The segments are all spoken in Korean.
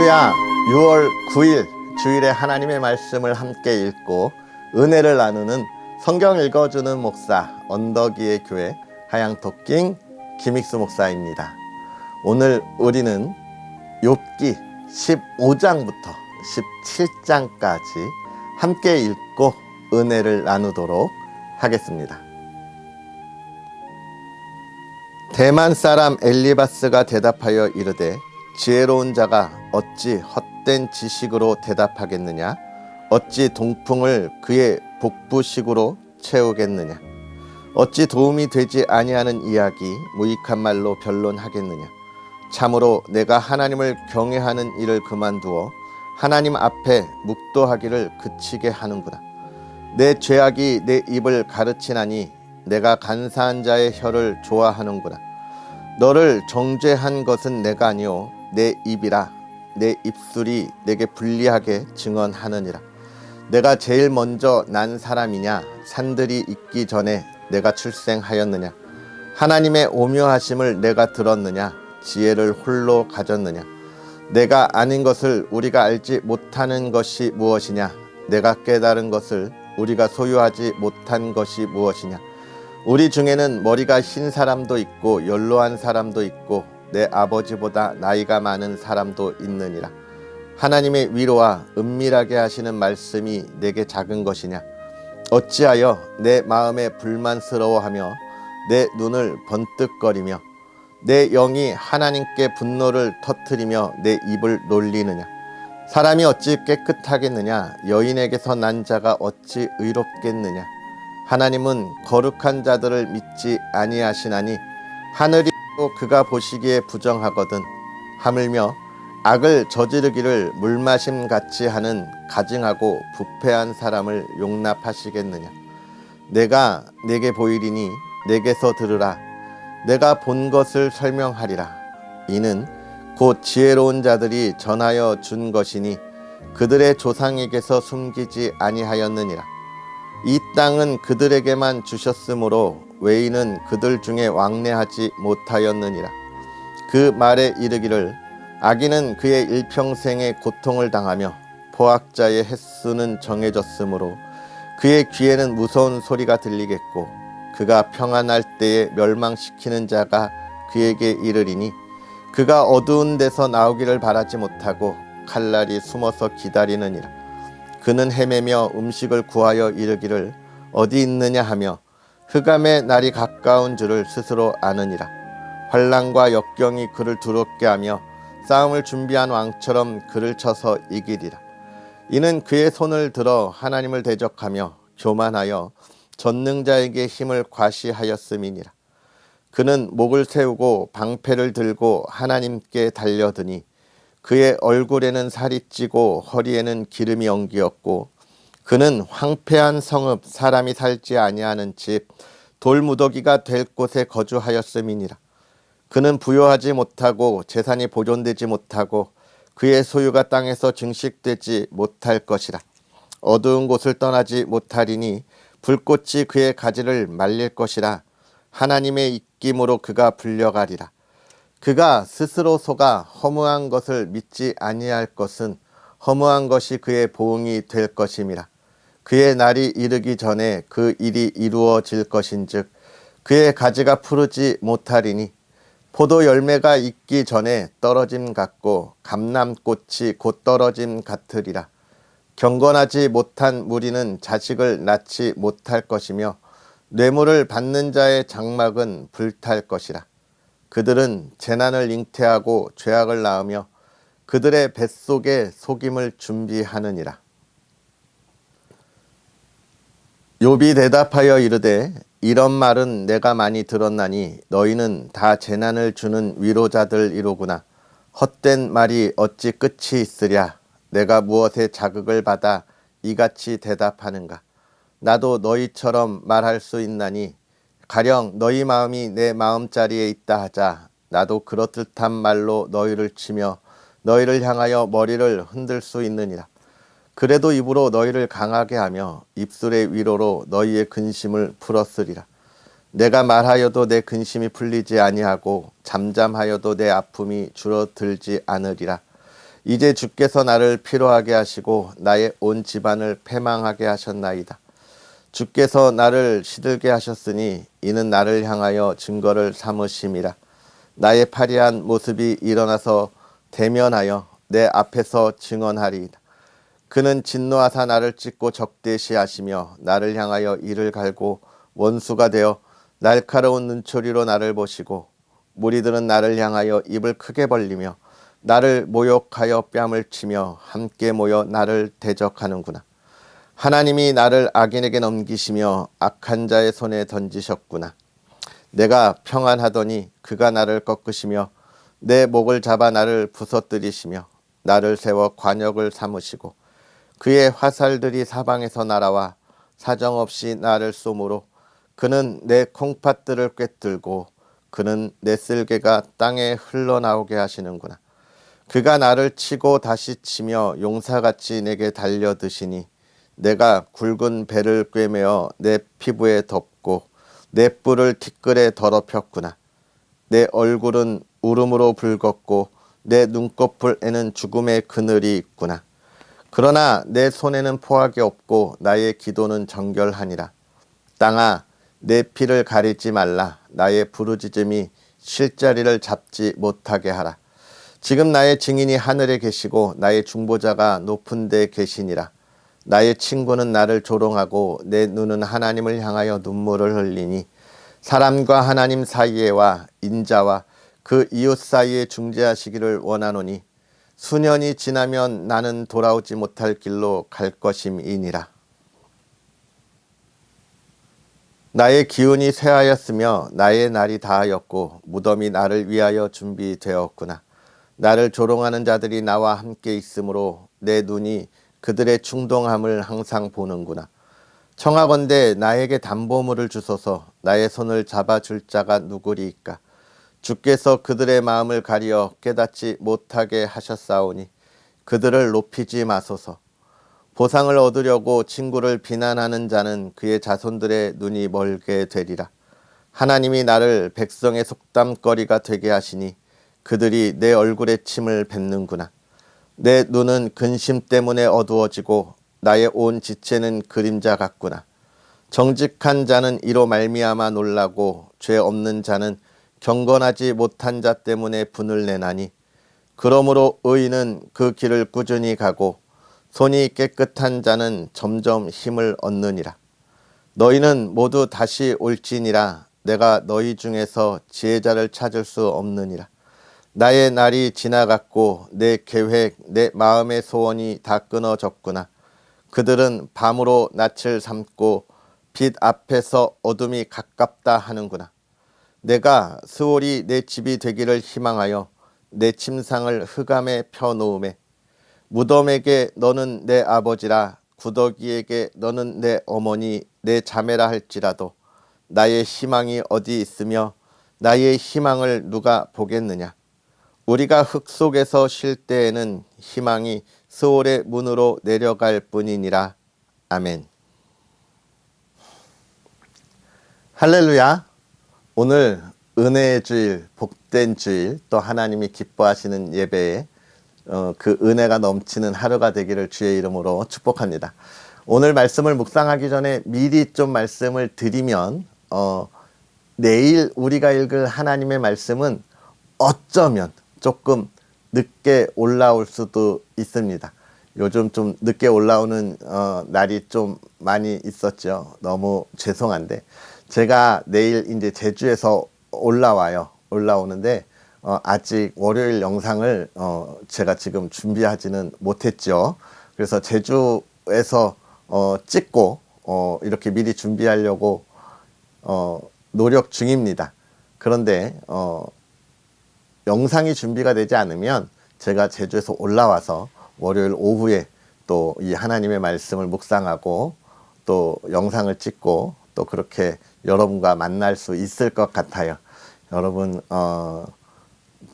할렐루야. 6월 9일 주일에 하나님의 말씀을 함께 읽고 은혜를 나누는 성경 읽어주는 목사 언덕위의 교회 하양토킹 김익수 목사입니다. 오늘 우리는 욥기 15장부터 17장까지 함께 읽고 은혜를 나누도록 하겠습니다. 대만 사람 엘리바스가 대답하여 이르되 지혜로운 자가 어찌 헛된 지식으로 대답하겠느냐? 어찌 동풍을 그의 복부식으로 채우겠느냐? 어찌 도움이 되지 아니하는 이야기 무익한 말로 변론하겠느냐? 참으로 내가 하나님을 경외하는 일을 그만두어 하나님 앞에 묵도하기를 그치게 하는구나. 내 죄악이 내 입을 가르치나니 내가 간사한 자의 혀를 좋아하는구나. 너를 정죄한 것은 내가 아니오 내 입이라. 내 입술이 내게 불리하게 증언하느니라. 내가 제일 먼저 난 사람이냐? 산들이 있기 전에 내가 출생하였느냐? 하나님의 오묘하심을 내가 들었느냐? 지혜를 홀로 가졌느냐? 내가 아는 것을 우리가 알지 못하는 것이 무엇이냐? 내가 깨달은 것을 우리가 소유하지 못한 것이 무엇이냐? 우리 중에는 머리가 흰 사람도 있고 연로한 사람도 있고 내 아버지보다 나이가 많은 사람도 있느니라. 하나님의 위로와 은밀하게 하시는 말씀이 내게 작은 것이냐? 어찌하여 내 마음에 불만스러워하며 내 눈을 번뜩거리며 내 영이 하나님께 분노를 터뜨리며 내 입을 놀리느냐? 사람이 어찌 깨끗하겠느냐? 여인에게서 난 자가 어찌 의롭겠느냐? 하나님은 거룩한 자들을 믿지 아니하시나니 하늘이 또 그가 보시기에 부정하거든. 하물며 악을 저지르기를 물마심같이 하는 가증하고 부패한 사람을 용납하시겠느냐? 내가 내게 보이리니 내게서 들으라. 내가 본 것을 설명하리라. 이는 곧 지혜로운 자들이 전하여 준 것이니 그들의 조상에게서 숨기지 아니하였느니라. 이 땅은 그들에게만 주셨으므로 외인은 그들 중에 왕래하지 못하였느니라. 그 말에 이르기를 악인은 그의 일평생의 고통을 당하며 포악자의 횟수는 정해졌으므로 그의 귀에는 무서운 소리가 들리겠고 그가 평안할 때에 멸망시키는 자가 그에게 이르리니 그가 어두운 데서 나오기를 바라지 못하고 칼날이 숨어서 기다리느니라. 그는 헤매며 음식을 구하여 이르기를 어디 있느냐 하며 흑암의 날이 가까운 줄을 스스로 아느니라. 환난과 역경이 그를 두렵게 하며 싸움을 준비한 왕처럼 그를 쳐서 이기리라. 이는 그의 손을 들어 하나님을 대적하며 교만하여 전능자에게 힘을 과시하였음이니라. 그는 목을 세우고 방패를 들고 하나님께 달려드니 그의 얼굴에는 살이 찌고 허리에는 기름이 엉기었고 그는 황폐한 성읍 사람이 살지 아니하는 집 돌무더기가 될 곳에 거주하였음이니라. 그는 부요하지 못하고 재산이 보존되지 못하고 그의 소유가 땅에서 증식되지 못할 것이라. 어두운 곳을 떠나지 못하리니 불꽃이 그의 가지를 말릴 것이라. 하나님의 입김으로 그가 불려가리라. 그가 스스로 속아 허무한 것을 믿지 아니할 것은 허무한 것이 그의 보응이 될 것임이라. 그의 날이 이르기 전에 그 일이 이루어질 것인즉 그의 가지가 푸르지 못하리니 포도 열매가 익기 전에 떨어짐 같고 감람꽃이 곧 떨어짐 같으리라. 경건하지 못한 무리는 자식을 낳지 못할 것이며 뇌물을 받는 자의 장막은 불탈 것이라. 그들은 재난을 잉태하고 죄악을 낳으며 그들의 뱃속에 속임을 준비하느니라. 욥이 대답하여 이르되 이런 말은 내가 많이 들었나니 너희는 다 재난을 주는 위로자들이로구나. 헛된 말이 어찌 끝이 있으랴. 내가 무엇에 자극을 받아 이같이 대답하는가. 나도 너희처럼 말할 수 있나니 가령 너희 마음이 내 마음자리에 있다 하자. 나도 그렇듯한 말로 너희를 치며 너희를 향하여 머리를 흔들 수 있느니라. 그래도 입으로 너희를 강하게 하며 입술의 위로로 너희의 근심을 풀었으리라. 내가 말하여도 내 근심이 풀리지 아니하고 잠잠하여도 내 아픔이 줄어들지 않으리라. 이제 주께서 나를 피로하게 하시고 나의 온 집안을 패망하게 하셨나이다. 주께서 나를 시들게 하셨으니 이는 나를 향하여 증거를 삼으심이라. 나의 파리한 모습이 일어나서 대면하여 내 앞에서 증언하리이다. 그는 진노하사 나를 찢고 적대시하시며 나를 향하여 이를 갈고 원수가 되어 날카로운 눈초리로 나를 보시고 무리들은 나를 향하여 입을 크게 벌리며 나를 모욕하여 뺨을 치며 함께 모여 나를 대적하는구나. 하나님이 나를 악인에게 넘기시며 악한 자의 손에 던지셨구나. 내가 평안하더니 그가 나를 꺾으시며 내 목을 잡아 나를 부서뜨리시며 나를 세워 관역을 삼으시고 그의 화살들이 사방에서 날아와 사정없이 나를 쏘므로 그는 내 콩팥들을 꿰뚫고 그는 내 쓸개가 땅에 흘러나오게 하시는구나. 그가 나를 치고 다시 치며 용사같이 내게 달려드시니 내가 굵은 배를 꿰매어 내 피부에 덮고 내 뿔을 티끌에 더럽혔구나. 내 얼굴은 울음으로 붉었고 내 눈꺼풀에는 죽음의 그늘이 있구나. 그러나 내 손에는 포악이 없고 나의 기도는 정결하니라. 땅아, 내 피를 가리지 말라. 나의 부르짖음이 실자리를 잡지 못하게 하라. 지금 나의 증인이 하늘에 계시고 나의 중보자가 높은 데 계시니라. 나의 친구는 나를 조롱하고 내 눈은 하나님을 향하여 눈물을 흘리니 사람과 하나님 사이에와 인자와 그 이웃 사이에 중재하시기를 원하노니 수년이 지나면 나는 돌아오지 못할 길로 갈 것임이니라. 나의 기운이 쇠하였으며 나의 날이 다하였고 무덤이 나를 위하여 준비되었구나. 나를 조롱하는 자들이 나와 함께 있으므로 내 눈이 그들의 충동함을 항상 보는구나. 청하건대 나에게 담보물을 주소서. 나의 손을 잡아줄 자가 누구리이까. 주께서 그들의 마음을 가리어 깨닫지 못하게 하셨사오니 그들을 높이지 마소서. 보상을 얻으려고 친구를 비난하는 자는 그의 자손들의 눈이 멀게 되리라. 하나님이 나를 백성의 속담거리가 되게 하시니 그들이 내 얼굴에 침을 뱉는구나. 내 눈은 근심 때문에 어두워지고 나의 온 지체는 그림자 같구나. 정직한 자는 이로 말미암아 놀라고 죄 없는 자는 경건하지 못한 자 때문에 분을 내나니 그러므로 의인은 그 길을 꾸준히 가고 손이 깨끗한 자는 점점 힘을 얻느니라. 너희는 모두 다시 올지니라. 내가 너희 중에서 지혜자를 찾을 수 없느니라. 나의 날이 지나갔고 내 계획, 내 마음의 소원이 다 끊어졌구나. 그들은 밤으로 낯을 삼고 빛 앞에서 어둠이 가깝다 하는구나. 내가 스올이 내 집이 되기를 희망하여 내 침상을 흑암에 펴놓음에 무덤에게 너는 내 아버지라 구더기에게 너는 내 어머니 내 자매라 할지라도 나의 희망이 어디 있으며 나의 희망을 누가 보겠느냐. 우리가 흙 속에서 쉴 때에는 희망이 스올의 문으로 내려갈 뿐이니라. 아멘. 할렐루야. 오늘 은혜의 주일, 복된 주일, 또 하나님이 기뻐하시는 예배에 그 은혜가 넘치는 하루가 되기를 주의 이름으로 축복합니다. 오늘 말씀을 묵상하기 전에 미리 좀 말씀을 드리면 내일 우리가 읽을 하나님의 말씀은 어쩌면 조금 늦게 올라올 수도 있습니다. 요즘 좀 늦게 올라오는 날이 좀 많이 있었죠. 너무 죄송한데 제가 내일 이제 제주에서 올라오는데 아직 월요일 영상을 제가 지금 준비하지는 못했죠. 그래서 제주에서 찍고 이렇게 미리 준비하려고 노력 중입니다. 그런데 영상이 준비가 되지 않으면 제가 제주에서 올라와서 월요일 오후에 또 이 하나님의 말씀을 묵상하고 또 영상을 찍고 또 그렇게 여러분과 만날 수 있을 것 같아요. 여러분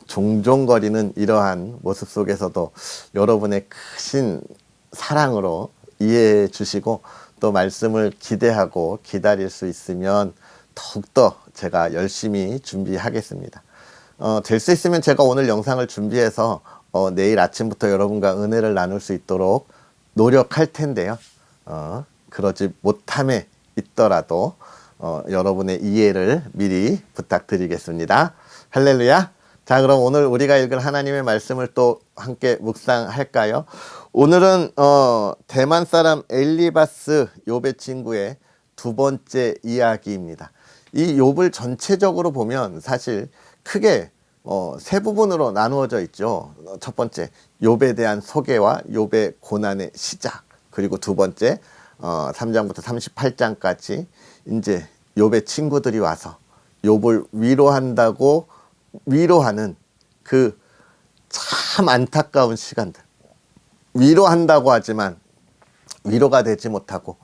종종거리는 이러한 모습 속에서도 여러분의 크신 사랑으로 이해해 주시고 또 말씀을 기대하고 기다릴 수 있으면 더욱더 제가 열심히 준비하겠습니다. 될 수 있으면 제가 오늘 영상을 준비해서 내일 아침부터 여러분과 은혜를 나눌 수 있도록 노력할 텐데요. 그러지 못함에 있더라도 여러분의 이해를 미리 부탁드리겠습니다. 할렐루야. 자, 그럼 오늘 우리가 읽을 하나님의 말씀을 또 함께 묵상할까요? 오늘은 대만 사람 엘리바스 욥의 친구의 두 번째 이야기입니다. 이 욥을 전체적으로 보면 사실 크게 세 부분으로 나누어져 있죠. 첫 번째, 욥에 대한 소개와 욥의 고난의 시작, 그리고 두 번째 3장부터 38장까지 이제 욥의 친구들이 와서 욥을 위로한다고 위로하는 그 참 안타까운 시간들, 위로한다고 하지만 위로가 되지 못하고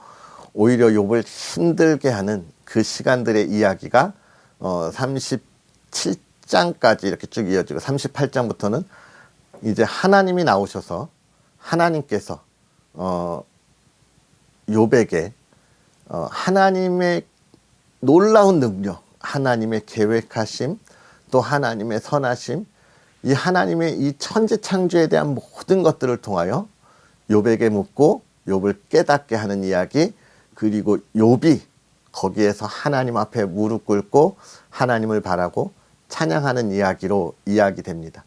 오히려 욥을 힘들게 하는 그 시간들의 이야기가 37장까지 이렇게 쭉 이어지고 38장부터는 이제 하나님이 나오셔서 하나님께서 욥에게 하나님의 놀라운 능력, 하나님의 계획하심, 또 하나님의 선하심, 이 하나님의 이 천지 창조에 대한 모든 것들을 통하여 욥에게 묻고 욥을 깨닫게 하는 이야기, 그리고 욥이 거기에서 하나님 앞에 무릎 꿇고 하나님을 바라고 찬양하는 이야기로 이야기됩니다.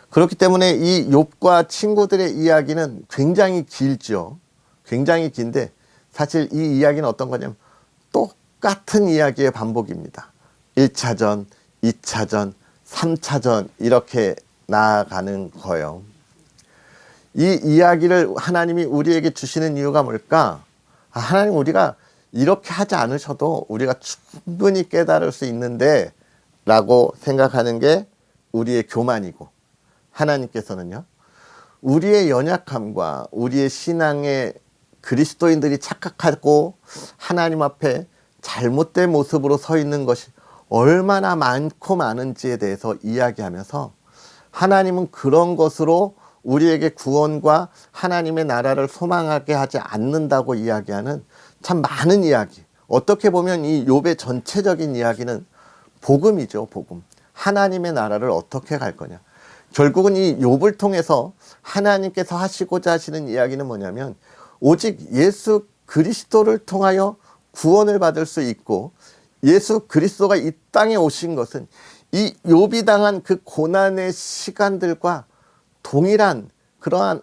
그렇기 때문에 이 욥과 친구들의 이야기는 굉장히 길죠. 굉장히 긴데 사실 이 이야기는 어떤 거냐면 똑같은 이야기의 반복입니다. 1차전, 2차전, 3차전 이렇게 나아가는 거예요. 이 이야기를 하나님이 우리에게 주시는 이유가 뭘까? 하나님, 우리가 이렇게 하지 않으셔도 우리가 충분히 깨달을 수 있는데 라고 생각하는 게 우리의 교만이고, 하나님께서는요, 우리의 연약함과 우리의 신앙의 그리스도인들이 착각하고 하나님 앞에 잘못된 모습으로 서 있는 것이 얼마나 많고 많은지에 대해서 이야기하면서 하나님은 그런 것으로 우리에게 구원과 하나님의 나라를 소망하게 하지 않는다고 이야기하는 참 많은 이야기. 어떻게 보면 이 욥의 전체적인 이야기는 복음이죠, 복음. 하나님의 나라를 어떻게 갈 거냐. 결국은 이 욥을 통해서 하나님께서 하시고자 하시는 이야기는 뭐냐면 오직 예수 그리스도를 통하여 구원을 받을 수 있고, 예수 그리스도가 이 땅에 오신 것은 이 욥이 당한 그 고난의 시간들과 동일한 그러한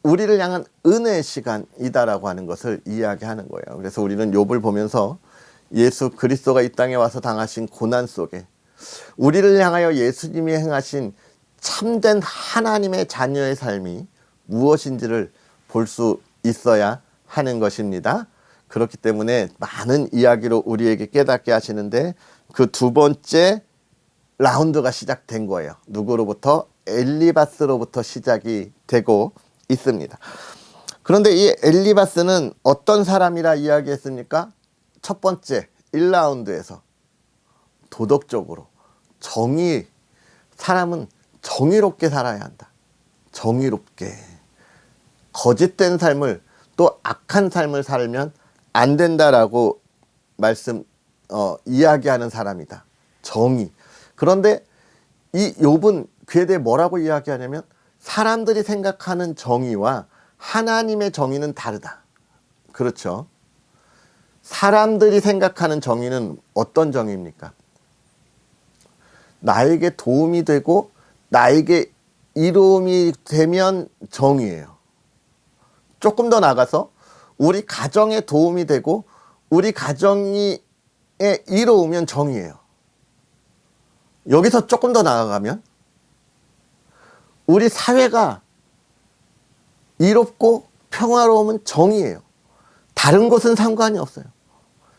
우리를 향한 은혜의 시간이다라고 하는 것을 이야기하는 거예요. 그래서 우리는 욥을 보면서 예수 그리스도가 이 땅에 와서 당하신 고난 속에 우리를 향하여 예수님이 행하신 참된 하나님의 자녀의 삶이 무엇인지를 볼 수 있어야 하는 것입니다. 그렇기 때문에 많은 이야기로 우리에게 깨닫게 하시는데 그 두 번째 라운드가 시작된 거예요. 누구로부터? 엘리바스로부터 시작이 되고 있습니다. 그런데 이 엘리바스는 어떤 사람이라 이야기했습니까? 첫 번째 1라운드에서 도덕적으로 사람은 정의롭게 살아야 한다. 정의롭게. 거짓된 삶을, 또 악한 삶을 살면 안 된다라고 이야기하는 사람이다. 정의. 그런데 이 욥은 그에 대해 뭐라고 이야기하냐면 사람들이 생각하는 정의와 하나님의 정의는 다르다. 그렇죠. 사람들이 생각하는 정의는 어떤 정의입니까? 나에게 도움이 되고 나에게 이로움이 되면 정의예요. 조금 더 나가서 우리 가정에 도움이 되고 우리 가정이 이로우면 정의예요. 여기서 조금 더 나아가면 우리 사회가 이롭고 평화로우면 정의예요. 다른 것은 상관이 없어요.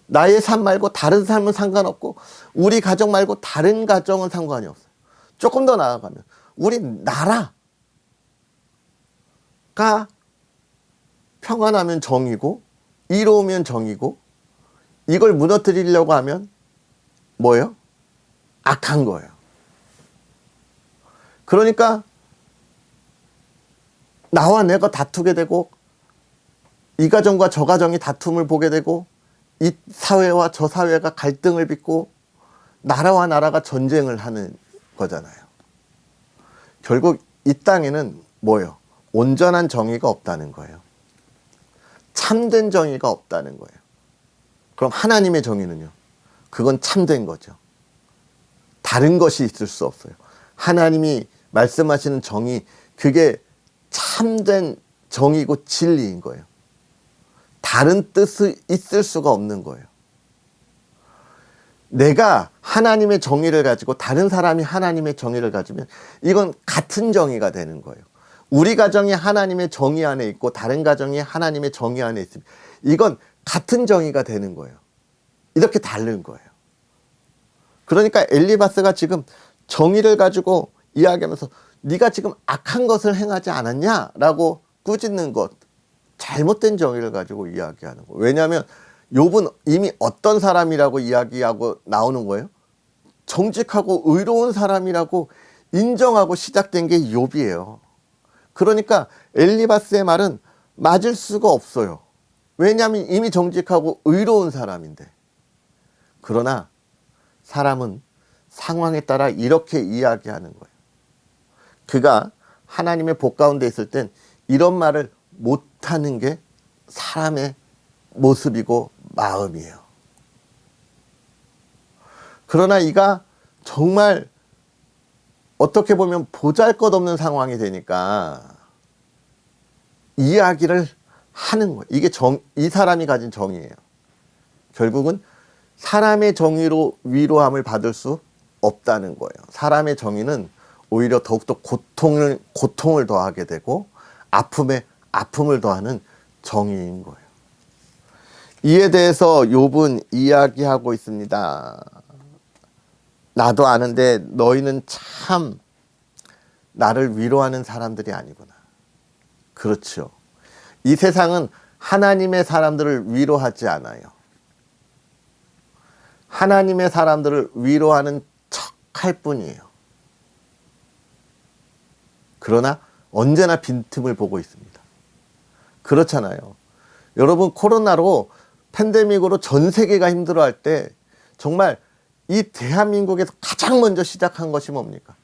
나의 삶 말고 다른 삶은 상관없고 우리 가정 말고 다른 가정은 상관이 없어요. 조금 더 나아가면 우리 나라가 평안하면 정의고 이로우면 정의고, 이걸 무너뜨리려고 하면 뭐예요? 악한 거예요. 그러니까 나와 내가 다투게 되고 이 가정과 저 가정이 다툼을 보게 되고 이 사회와 저 사회가 갈등을 빚고 나라와 나라가 전쟁을 하는 거잖아요. 결국 이 땅에는 뭐예요? 온전한 정의가 없다는 거예요. 참된 정의가 없다는 거예요. 그럼 하나님의 정의는요? 그건 참된 거죠. 다른 것이 있을 수 없어요. 하나님이 말씀하시는 정의, 그게 참된 정의고 진리인 거예요. 다른 뜻이 있을 수가 없는 거예요. 내가 하나님의 정의를 가지고 다른 사람이 하나님의 정의를 가지면 이건 같은 정의가 되는 거예요. 우리 가정이 하나님의 정의 안에 있고 다른 가정이 하나님의 정의 안에 있으면 이건 같은 정의가 되는 거예요. 이렇게 다른 거예요. 그러니까 엘리바스가 지금 정의를 가지고 이야기하면서 네가 지금 악한 것을 행하지 않았냐라고 꾸짖는 것, 잘못된 정의를 가지고 이야기하는 거예요. 왜냐하면 욥은 이미 어떤 사람이라고 이야기하고 나오는 거예요? 정직하고 의로운 사람이라고 인정하고 시작된 게 욥이에요. 그러니까 엘리바스의 말은 맞을 수가 없어요. 왜냐하면 이미 정직하고 의로운 사람인데. 그러나 사람은 상황에 따라 이렇게 이야기하는 거예요. 그가 하나님의 복 가운데 있을 땐 이런 말을 못하는 게 사람의 모습이고 마음이에요. 그러나 이가 정말 어떻게 보면 보잘것없는 상황이 되니까 이야기를 하는 거예요. 이게 이 사람이 가진 정의예요. 결국은 사람의 정의로 위로함을 받을 수 없다는 거예요. 사람의 정의는 오히려 더욱더 고통을 더하게 되고 아픔에 아픔을 더하는 정의인 거예요. 이에 대해서 욥은 이야기하고 있습니다. 나도 아는데 너희는 참 나를 위로하는 사람들이 아니구나. 그렇죠. 이 세상은 하나님의 사람들을 위로하지 않아요. 하나님의 사람들을 위로하는 척할 뿐이에요. 그러나 언제나 빈틈을 보고 있습니다. 그렇잖아요. 여러분, 코로나로 팬데믹으로 전 세계가 힘들어할 때 정말 이 대한민국에서 가장 먼저 시작한 것이 뭡니까?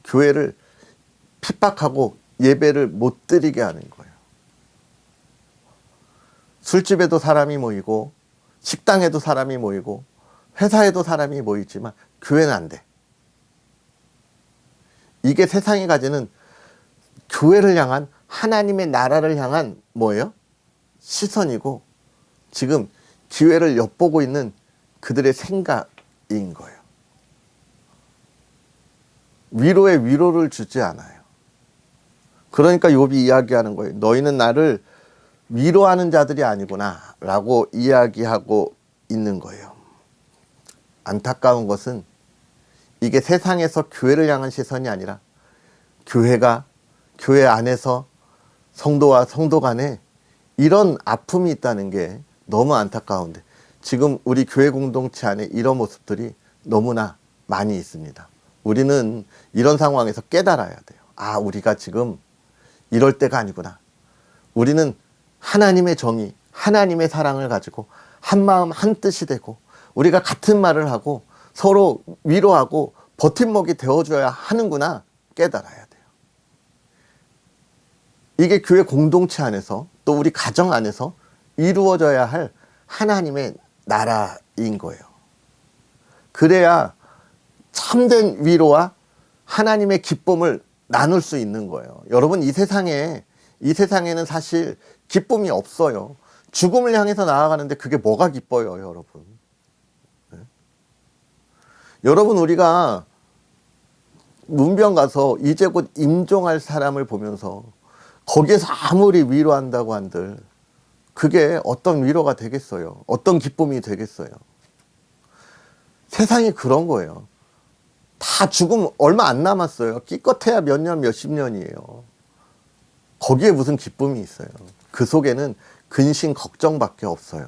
교회를 핍박하고 예배를 못 드리게 하는 거예요. 술집에도 사람이 모이고 식당에도 사람이 모이고 회사에도 사람이 모이지만 교회는 안 돼. 이게 세상이 가지는 교회를 향한 하나님의 나라를 향한 뭐예요? 시선이고 지금 기회를 엿보고 있는 그들의 생각인 거예요. 위로에 위로를 주지 않아요. 그러니까 욥이 이야기하는 거예요. 너희는 나를 위로하는 자들이 아니구나 라고 이야기하고 있는 거예요. 안타까운 것은 이게 세상에서 교회를 향한 시선이 아니라 교회가 교회 안에서 성도와 성도 간에 이런 아픔이 있다는 게 너무 안타까운데 지금 우리 교회 공동체 안에 이런 모습들이 너무나 많이 있습니다. 우리는 이런 상황에서 깨달아야 돼요. 아, 우리가 지금 이럴 때가 아니구나. 우리는 하나님의 정의, 하나님의 사랑을 가지고 한 마음 한 뜻이 되고 우리가 같은 말을 하고 서로 위로하고 버팀목이 되어줘야 하는구나 깨달아야 돼요. 이게 교회 공동체 안에서 또 우리 가정 안에서 이루어져야 할 하나님의 나라인 거예요. 그래야 참된 위로와 하나님의 기쁨을 나눌 수 있는 거예요. 여러분, 이 세상에는 사실 기쁨이 없어요. 죽음을 향해서 나아가는데 그게 뭐가 기뻐요, 여러분? 네? 여러분, 우리가 문병 가서 이제 곧 임종할 사람을 보면서 거기에서 아무리 위로한다고 한들 그게 어떤 위로가 되겠어요? 어떤 기쁨이 되겠어요? 세상이 그런 거예요. 다 죽음 얼마 안 남았어요. 기껏해야 몇 년, 몇십 년이에요. 거기에 무슨 기쁨이 있어요? 그 속에는 근심, 걱정밖에 없어요.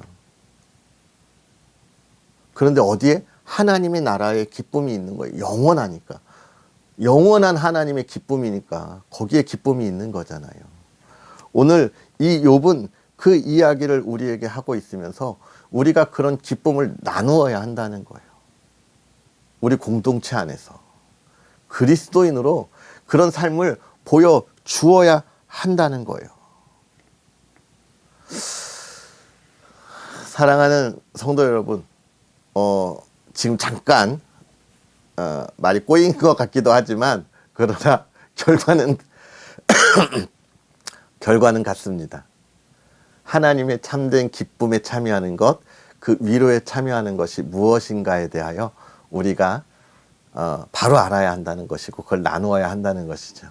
그런데 어디에? 하나님의 나라에 기쁨이 있는 거예요. 영원하니까. 영원한 하나님의 기쁨이니까 거기에 기쁨이 있는 거잖아요. 오늘 이 욥은 그 이야기를 우리에게 하고 있으면서 우리가 그런 기쁨을 나누어야 한다는 거예요. 우리 공동체 안에서. 그리스도인으로 그런 삶을 보여주어야 한다는 거예요. 사랑하는 성도 여러분, 지금 잠깐 말이 꼬인 것 같기도 하지만 그러나 결과는 같습니다. 하나님의 참된 기쁨에 참여하는 것, 그 위로에 참여하는 것이 무엇인가에 대하여 우리가 바로 알아야 한다는 것이고 그걸 나누어야 한다는 것이죠.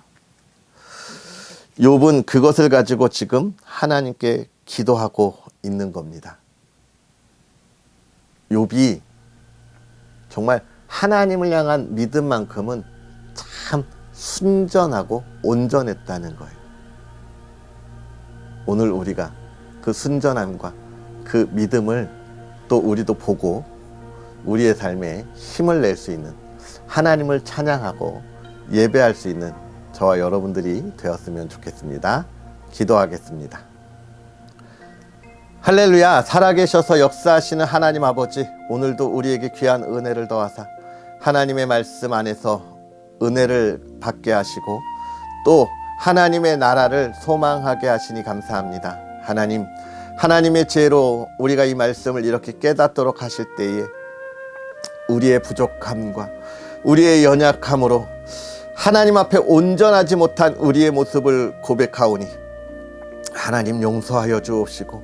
욥은 그것을 가지고 지금 하나님께 기도하고 있는 겁니다. 욥이 정말 하나님을 향한 믿음만큼은 참 순전하고 온전했다는 거예요. 오늘 우리가 그 순전함과 그 믿음을 또 우리도 보고 우리의 삶에 힘을 낼 수 있는, 하나님을 찬양하고 예배할 수 있는 저와 여러분들이 되었으면 좋겠습니다. 기도하겠습니다. 할렐루야. 살아계셔서 역사하시는 하나님 아버지, 오늘도 우리에게 귀한 은혜를 더하사 하나님의 말씀 안에서 은혜를 받게 하시고 또 하나님의 나라를 소망하게 하시니 감사합니다. 하나님, 하나님의 지혜로 우리가 이 말씀을 이렇게 깨닫도록 하실 때에 우리의 부족함과 우리의 연약함으로 하나님 앞에 온전하지 못한 우리의 모습을 고백하오니 하나님 용서하여 주옵시고,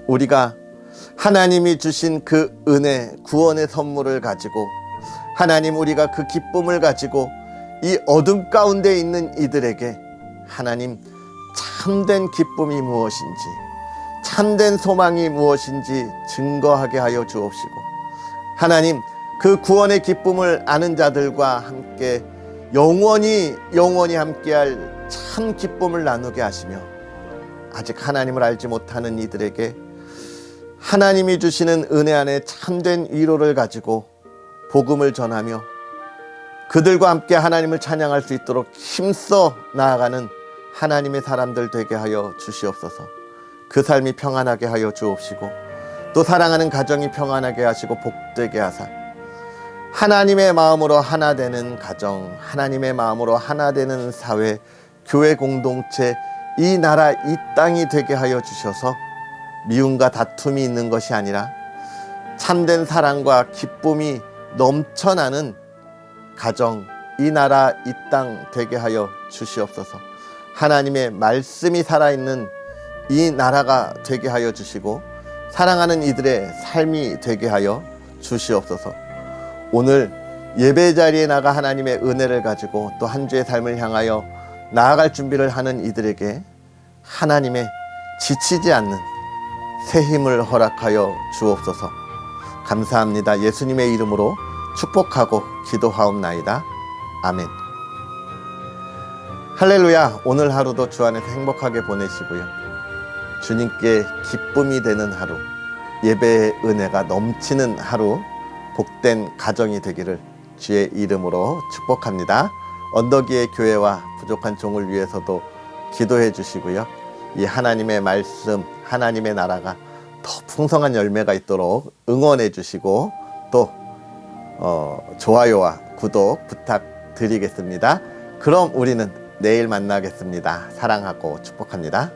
우리가 하나님이 주신 그 은혜, 구원의 선물을 가지고 하나님, 우리가 그 기쁨을 가지고 이 어둠 가운데 있는 이들에게 하나님, 참된 기쁨이 무엇인지, 참된 소망이 무엇인지 증거하게 하여 주옵시고, 하나님, 그 구원의 기쁨을 아는 자들과 함께 영원히 함께할 참 기쁨을 나누게 하시며, 아직 하나님을 알지 못하는 이들에게 하나님이 주시는 은혜 안에 참된 위로를 가지고 복음을 전하며 그들과 함께 하나님을 찬양할 수 있도록 힘써 나아가는 하나님의 사람들 되게 하여 주시옵소서. 그 삶이 평안하게 하여 주옵시고 또 사랑하는 가정이 평안하게 하시고 복되게 하사 하나님의 마음으로 하나 되는 가정, 하나님의 마음으로 하나 되는 사회, 교회 공동체, 이 나라, 이 땅이 되게 하여 주셔서 미움과 다툼이 있는 것이 아니라 참된 사랑과 기쁨이 넘쳐나는 가정, 이 나라, 이 땅 되게 하여 주시옵소서. 하나님의 말씀이 살아있는 이 나라가 되게 하여 주시고 사랑하는 이들의 삶이 되게 하여 주시옵소서. 오늘 예배 자리에 나가 하나님의 은혜를 가지고 또 한 주의 삶을 향하여 나아갈 준비를 하는 이들에게 하나님의 지치지 않는 새 힘을 허락하여 주옵소서. 감사합니다. 예수님의 이름으로 축복하고 기도하옵나이다. 아멘. 할렐루야. 오늘 하루도 주 안에서 행복하게 보내시고요, 주님께 기쁨이 되는 하루, 예배의 은혜가 넘치는 하루, 복된 가정이 되기를 주의 이름으로 축복합니다. 언덕위의 교회와 부족한 종을 위해서도 기도해 주시고요, 이 하나님의 말씀, 하나님의 나라가 더 풍성한 열매가 있도록 응원해 주시고 또 좋아요와 구독 부탁드리겠습니다. 그럼 우리는 내일 만나겠습니다. 사랑하고 축복합니다.